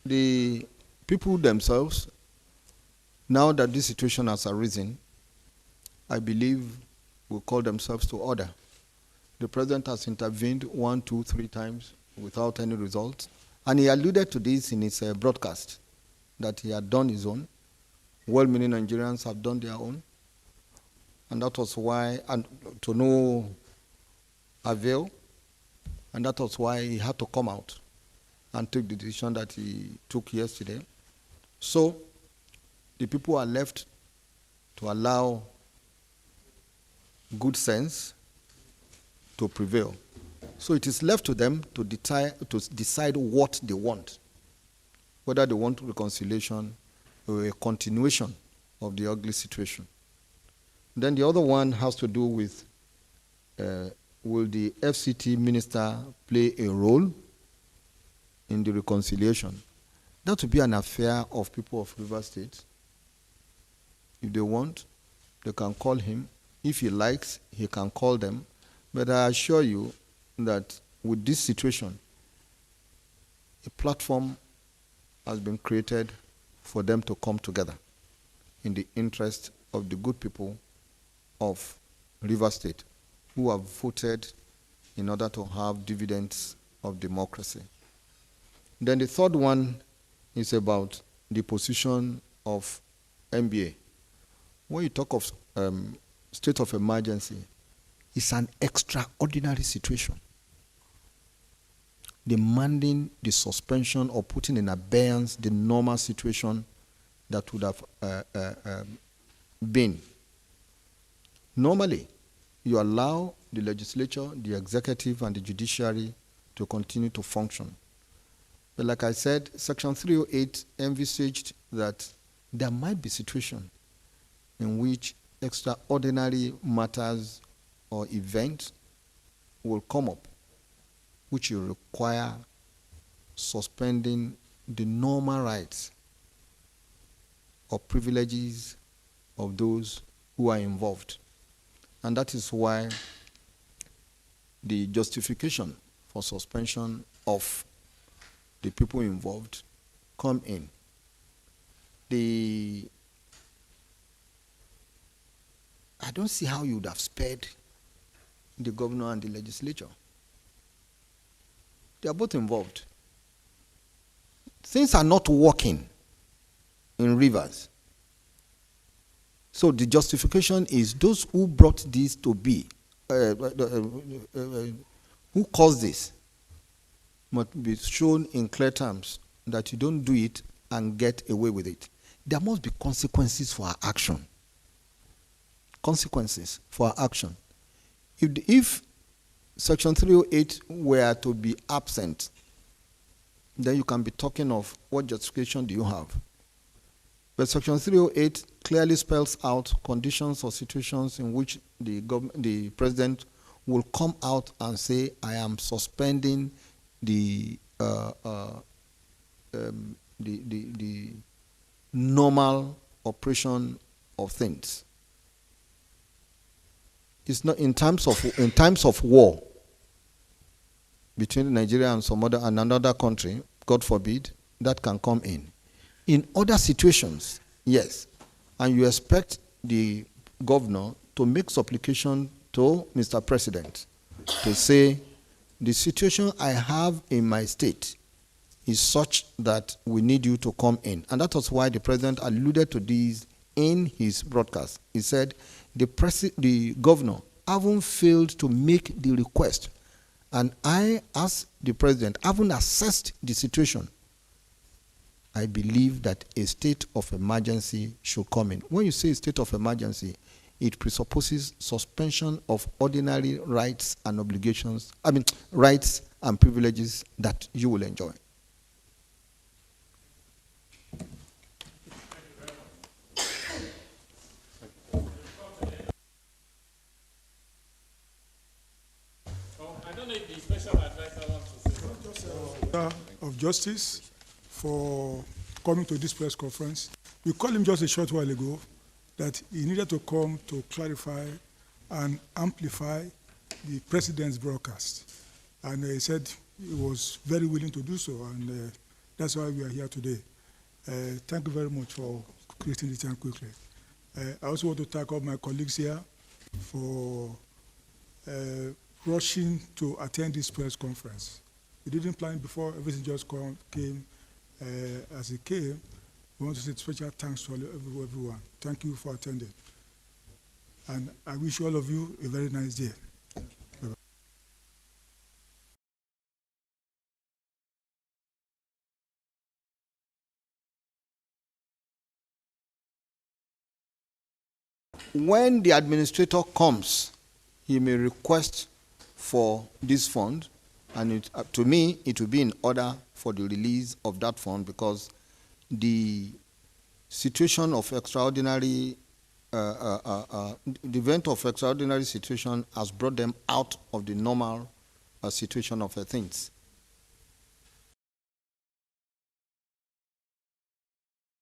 the people themselves, now that this situation has arisen, I believe will call themselves to order. The president has intervened 1, 2, 3 times without any result. And he alluded to this in his broadcast, that he had done his own. Well-meaning Nigerians have done their own. And that was why, and to no avail, and that was why he had to come out and take the decision that he took yesterday. So the people are left to allow good sense to prevail. So it is left to them to decide what they want, whether they want reconciliation or a continuation of the ugly situation. Then the other one has to do with will the FCT minister play a role in the reconciliation? That would be an affair of people of Rivers State. If they want, they can call him. If he likes, he can call them. But I assure you that with this situation, a platform has been created for them to come together in the interest of the good people of Rivers State, who have voted in order to have dividends of democracy. Then the third one is about the position of MBA. When you talk of state of emergency, it's an extraordinary situation demanding the suspension or putting in abeyance the normal situation that would have been. Normally, you allow the legislature, the executive, and the judiciary to continue to function. But like I said, Section 308 envisaged that there might be situations in which extraordinary matters or events will come up, which will require suspending the normal rights or privileges of those who are involved. And that is why the justification for suspension of the people involved come in. I don't see how you would have spared the governor and the legislature. They are both involved. Things are not working in Rivers. So the justification is those who brought this to be, who caused this, must be shown in clear terms that you don't do it and get away with it. There must be consequences for our action. Consequences for our action. If Section 308 were to be absent, then you can be talking of what justification do you have. But Section 308 clearly spells out conditions or situations in which the president will come out and say, I am suspending the normal operation of things. It's not in times of war between Nigeria and another country, God forbid, that can come in. In other situations, yes, and you expect the governor to make supplication to Mr. President to say, the situation I have in my state is such that we need you to come in. And that was why the president alluded to this in his broadcast. He said, the governor haven't failed to make the request. And I, as the president, haven't assessed the situation. I believe that a state of emergency should come in. When you say state of emergency, it presupposes suspension of ordinary rights and obligations, rights and privileges that you will enjoy. I don't know if the special advisor wants to say something. Of Justice for coming to this press conference. We called him just a short while ago that he needed to come to clarify and amplify the president's broadcast. And he said he was very willing to do so. And That's why we are here today. Thank you very much for creating the time quickly. I also want to thank all my colleagues here for rushing to attend this press conference. We didn't plan before, everything just came as it came. We want to say special thanks to everyone. Thank you for attending. And I wish all of you a very nice day. Bye-bye. When the administrator comes, he may request for this fund, and to me, it will be in order for the release of that fund, because the situation of extraordinary, the event of extraordinary situation has brought them out of the normal situation of things.